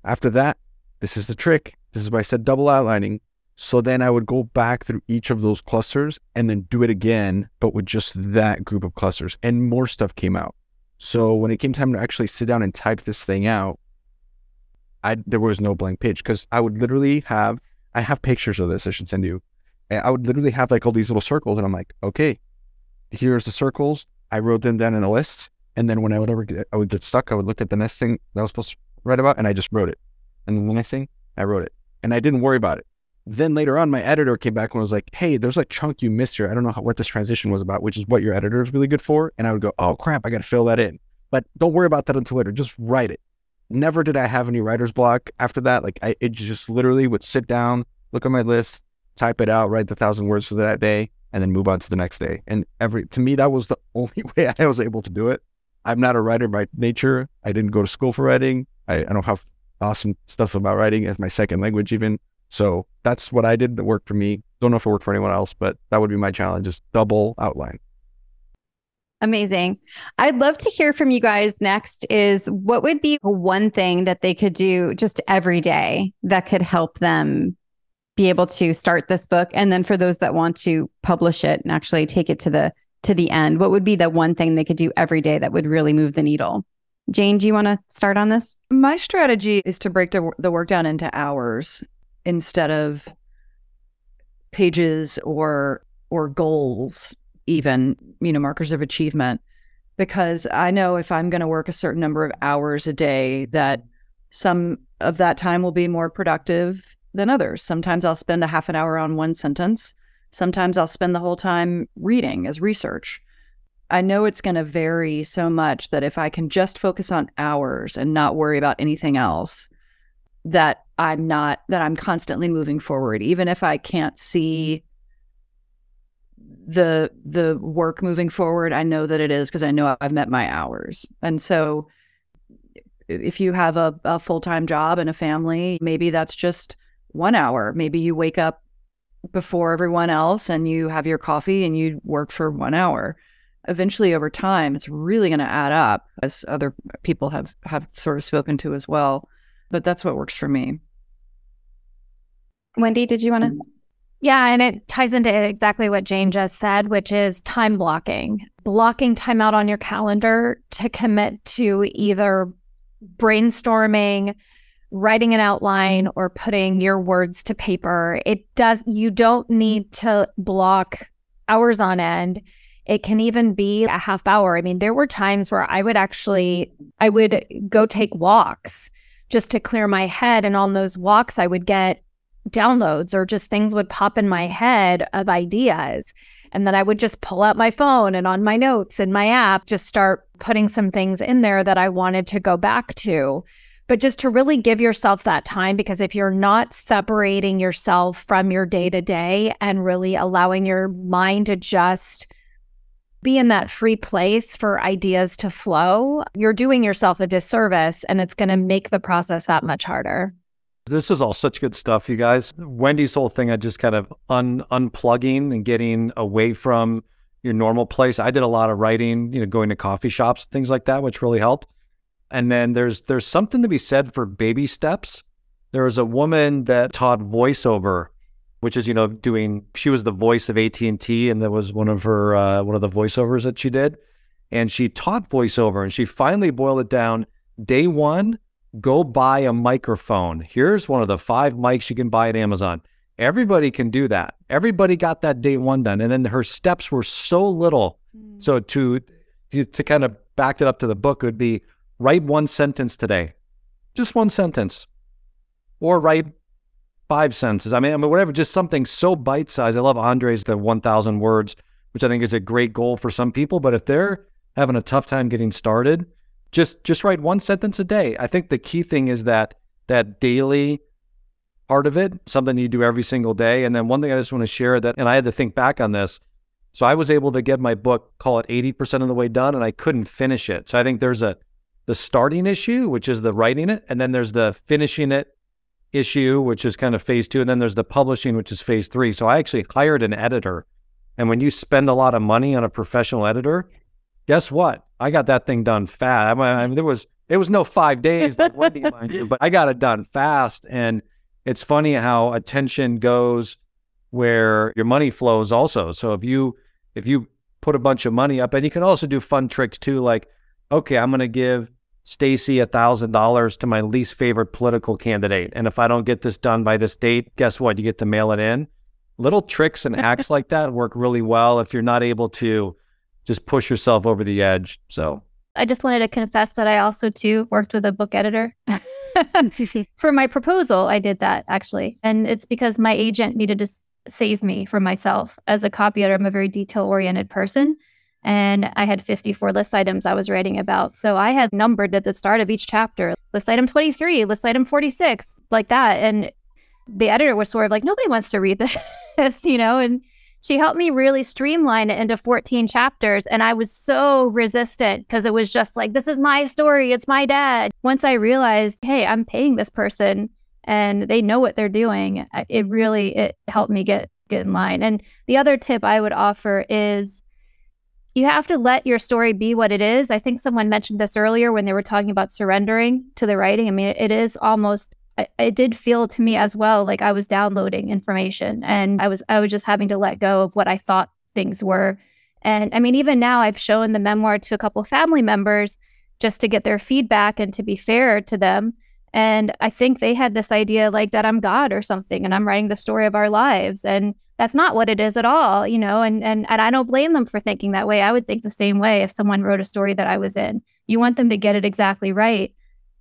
After that, this is the trick. This is why I said double outlining. So then I would go back through each of those clusters and then do it again, but with just that group of clusters, and more stuff came out. So when it came time to actually sit down and type this thing out, there was no blank page because I would literally I have pictures of this I should send you. And I would literally have like all these little circles and I'm like, okay, here's the circles. I wrote them down in a list. And then when I would get stuck, I would look at the next thing that I was supposed to write about and I just wrote it. And then the next thing, I wrote it. And I didn't worry about it. Then later on, my editor came back and was like, hey, there's a chunk you missed here. I don't know what this transition was about, which is what your editor is really good for. And I would go, oh crap, I got to fill that in. But don't worry about that until later. Just write it. Never did I have any writer's block after that. Like it just literally would sit down, look at my list, type it out, write the 1,000 words for that day, and then move on to the next day. And to me, that was the only way I was able to do it. I'm not a writer by nature. I didn't go to school for writing. I don't have awesome stuff about writing as my second language even. So that's what I did that worked for me. Don't know if it worked for anyone else, but that would be my challenge, is double outline. Amazing. I'd love to hear from you guys next is what would be one thing that they could do just every day that could help them be able to start this book? And then for those that want to publish it and actually take it to the end, what would be the one thing they could do every day that would really move the needle? Jane, do you want to start on this? My strategy is to break the work down into hours instead of pages or goals, even, markers of achievement. Because I know if I'm going to work a certain number of hours a day, that some of that time will be more productive than others. Sometimes I'll spend a half an hour on one sentence. Sometimes I'll spend the whole time reading as research. I know it's going to vary so much that if I can just focus on hours and not worry about anything else, that I'm constantly moving forward. Even if I can't see the work moving forward, I know that it is, because I know I've met my hours. And so if you have a full-time job and a family, maybe that's just 1 hour. Maybe you wake up before everyone else and you have your coffee and you work for 1 hour. Eventually, over time, it's really going to add up, as other people have sort of spoken to as well. But that's what works for me. Wendy, did you want to? Yeah, and it ties into exactly what Jane just said, which is time blocking. Blocking time out on your calendar to commit to either brainstorming, writing an outline, or putting your words to paper. You don't need to block hours on end. It can even be a half hour. I mean, there were times where I would go take walks just to clear my head. And on those walks, I would get downloads, or just things would pop in my head of ideas. And then I would just pull out my phone and on my notes in my app, just start putting some things in there that I wanted to go back to. But just to really give yourself that time, because if you're not separating yourself from your day to day and really allowing your mind to just be in that free place for ideas to flow, you're doing yourself a disservice, and it's going to make the process that much harder. This is all such good stuff, you guys. Wendy's whole thing, I just kind of unplugging and getting away from your normal place. I did a lot of writing, going to coffee shops, things like that, which really helped. And then there's something to be said for baby steps. There was a woman that taught voiceover, which is, she was the voice of AT&T, and that was one of the voiceovers that she did. And she taught voiceover, and she finally boiled it down. Day one, go buy a microphone. Here's one of the 5 mics you can buy at Amazon. Everybody can do that. Everybody got that day one done. And then her steps were so little. So to kind of back it up to the book, it would be write 1 sentence today. Just 1 sentence. Or write 5 sentences. I mean, whatever, just something so bite-sized. I love Andre's, the 1,000 words, which I think is a great goal for some people. But if they're having a tough time getting started, just write 1 sentence a day. I think the key thing is that daily part of it, something you do every single day. And then one thing I just want to share and I had to think back on this. So I was able to get my book, call it 80% of the way done, and I couldn't finish it. So I think there's the starting issue, which is the writing it, and then there's the finishing it issue, which is kind of phase 2, and then there's the publishing, which is phase 3. So I actually hired an editor. And when you spend a lot of money on a professional editor, guess what? I got that thing done fast. I mean, it was no 5 days like Wendy, mind you, but I got it done fast. And it's funny how attention goes where your money flows also. So if you put a bunch of money up, and you can also do fun tricks too, like, okay, I'm going to give Stacy $1,000 to my least favorite political candidate. And if I don't get this done by this date, guess what? You get to mail it in. Little tricks and acts like that work really well if you're not able to just push yourself over the edge. So I just wanted to confess that I also too worked with a book editor. For my proposal, I did that actually. And it's because my agent needed to save me from myself. As a copy editor, I'm a very detail-oriented person. And I had 54 list items I was writing about. So I had numbered at the start of each chapter, list item 23, list item 46, like that. And the editor was sort of like, nobody wants to read this, and she helped me really streamline it into 14 chapters. And I was so resistant because it was just like, this is my story. It's my dad. Once I realized, hey, I'm paying this person and they know what they're doing, it helped me get in line. And the other tip I would offer is you have to let your story be what it is. I think someone mentioned this earlier when they were talking about surrendering to the writing. I mean, it is almost, it did feel to me as well like I was downloading information, and I was just having to let go of what I thought things were. And I mean, even now I've shown the memoir to a couple of family members just to get their feedback and to be fair to them. And I think they had this idea like that I'm God or something and I'm writing the story of our lives. And that's not what it is at all, and I don't blame them for thinking that way. I would think the same way if someone wrote a story that I was in. You want them to get it exactly right.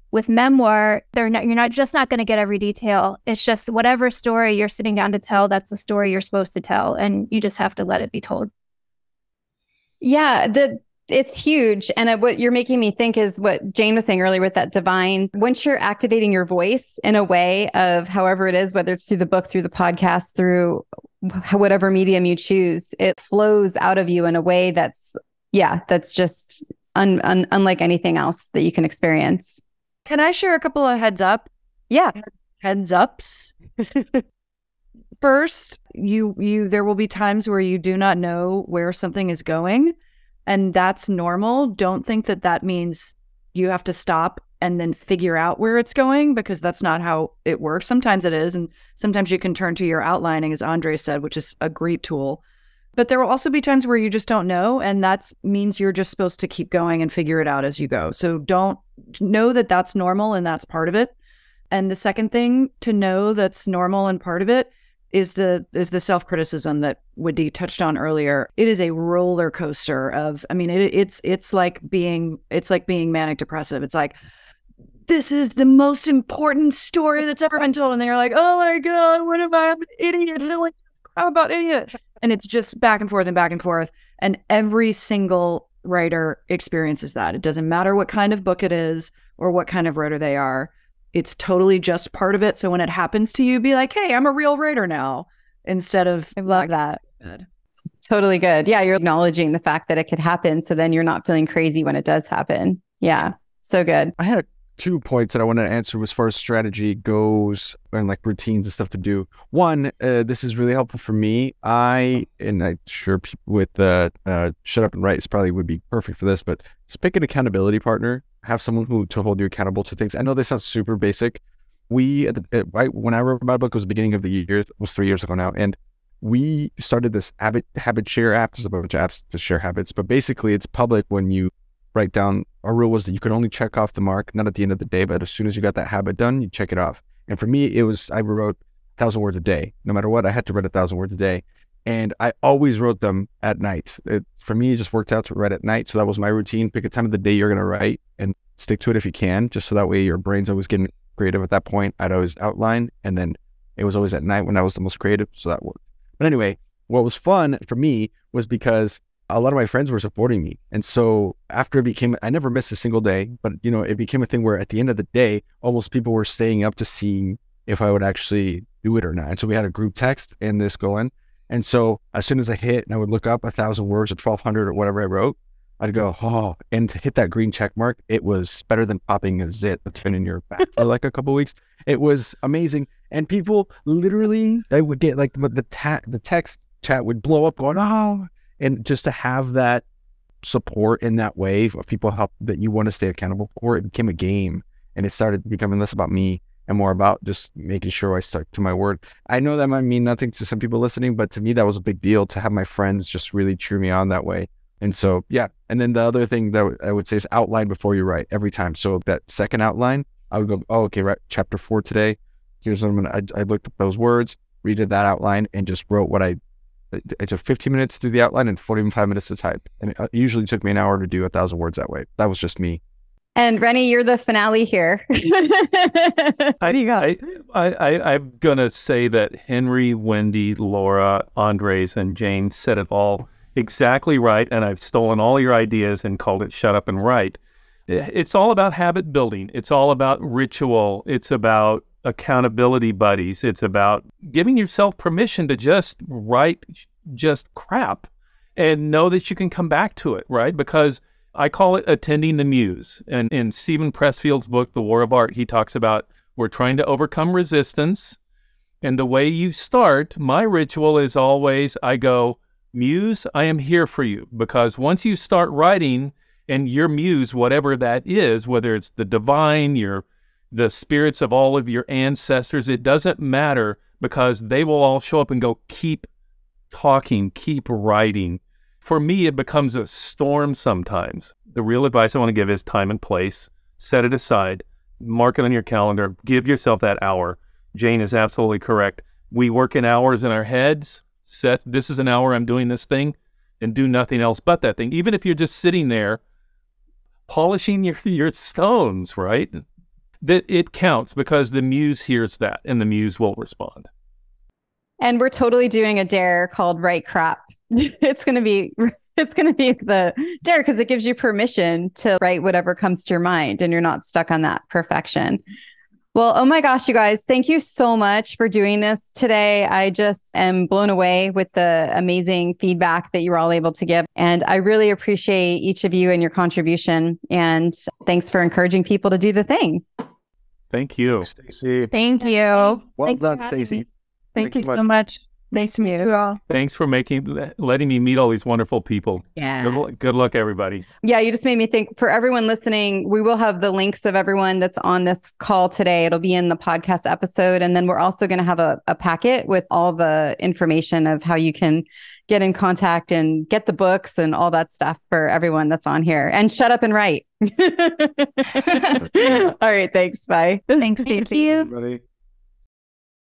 With memoir, you're not going to get every detail. It's just whatever story you're sitting down to tell, that's the story you're supposed to tell. And you just have to let it be told. Yeah, it's huge. And what you're making me think is what Jane was saying earlier with that divine, once you're activating your voice in a way of however it is, whether it's through the book, through the podcast, through whatever medium you choose, it flows out of you in a way that's just unlike anything else that you can experience. Can I share a couple of heads up? Yeah. Heads ups. First, there will be times where you do not know where something is going, and that's normal. Don't think that means you have to stop and then figure out where it's going, because that's not how it works. Sometimes it is, and sometimes you can turn to your outlining, as Andre said, which is a great tool. But there will also be times where you just don't know, and that means you're just supposed to keep going and figure it out as you go. So don't know that that's normal and that's part of it. And the second thing to know that's normal and part of it is the self-criticism that Woody touched on earlier. It is a roller coaster of, I mean, it's like being manic depressive. It's like, this is the most important story that's ever been told. And they're like, oh my God, what if I'm an idiot? And I'm like, I'm about idiot. And it's just back and forth and back and forth. And every single writer experiences that. It doesn't matter what kind of book it is or what kind of writer they are. It's totally just part of it. So when it happens to you, be like, hey, I'm a real writer now, instead of, I love that. Totally good. Yeah, you're acknowledging the fact that it could happen. So then you're not feeling crazy when it does happen. Yeah, so good. I had 2 points that I wanted to answer as far as strategy goes and like routines and stuff to do. One, this is really helpful for me. I'm sure people with Shut Up and Write is probably would be perfect for this, but just pick an accountability partner. Have someone to hold you accountable to things. I know this sounds super basic. When I wrote my book, it was the beginning of the year. It was 3 years ago now, and we started this habit share app. There's a bunch of apps to share habits, but basically it's public. When you write down, our rule was that you could only check off the mark, not at the end of the day, but as soon as you got that habit done, you check it off. And for me, it was, I wrote 1,000 words a day. No matter what, I had to write 1,000 words a day. And I always wrote them at night. For me, it just worked out to write at night. So that was my routine. Pick a time of the day you're going to write and stick to it if you can, just so that way your brain's always getting creative at that point. I'd always outline, and then it was always at night when I was the most creative. So that worked. But anyway, what was fun for me was because a lot of my friends were supporting me. And so after I never missed a single day, but it became a thing where at the end of the day, almost people were staying up to see if I would actually do it or not. And so we had a group text and this going. And so as soon as I hit, and I would look up 1,000 words or 1,200 or whatever I wrote, I'd go, oh, and to hit that green check mark, it was better than popping a zit that's been in your back for like a couple of weeks. It was amazing. And people literally, they would get like the text chat would blow up going, oh, and just to have that support in that way of people help that you want to stay accountable for, it became a game, and it started becoming less about me and more about just making sure I stuck to my word. I know that might mean nothing to some people listening, but to me, that was a big deal to have my friends just really cheer me on that way. And so, yeah. And then the other thing that I would say is outline before you write every time. So that second outline, I would go, oh, okay, right, chapter 4 today. Here's what I looked up those words, redid that outline, and just wrote what it took 15 minutes to do the outline and 45 minutes to type. And it usually took me an hour to do 1,000 words that way. That was just me. And Rennie, you're the finale here. What do you got? I'm going to say that Henry, Wendy, Laura, Andres, and Jane said it all exactly right. And I've stolen all your ideas and called it Shut Up and Write. It's all about habit building. It's all about ritual. It's about accountability buddies. It's about giving yourself permission to just write just crap and know that you can come back to it, right? Because I call it attending the muse. And in Stephen Pressfield's book, The War of Art, he talks about we're trying to overcome resistance. And the way you start, my ritual is always, I go, muse, I am here for you. Because once you start writing and your muse, whatever that is, whether it's the divine, the spirits of all of your ancestors, it doesn't matter, because they will all show up and go, keep talking, keep writing. For me, it becomes a storm sometimes. The real advice I want to give is time and place. Set it aside. Mark it on your calendar. Give yourself that hour. Jane is absolutely correct. We work in hours in our heads. Set, this is an hour I'm doing this thing, and do nothing else but that thing. Even if you're just sitting there polishing your stones, right? That it counts, because the muse hears that and the muse will respond. And we're totally doing a dare called Write Crap. It's going to be the dare, because it gives you permission to write whatever comes to your mind and you're not stuck on that perfection. Well, oh my gosh, you guys, thank you so much for doing this today. I just am blown away with the amazing feedback that you were all able to give. And I really appreciate each of you and your contribution. And thanks for encouraging people to do the thing. Thank you. Stacey. Thank you. Well Thanks done, for having Stacey. me. Thank you so much. Nice to meet you all. Thanks for letting me meet all these wonderful people. Yeah. Good luck, everybody. Yeah, you just made me think. For everyone listening, we will have the links of everyone that's on this call today. It'll be in the podcast episode. And then we're also going to have a packet with all the information of how you can get in contact and get the books and all that stuff for everyone that's on here. And Shut Up and Write. All right. Thanks. Bye. Thanks, Stacey. Everybody.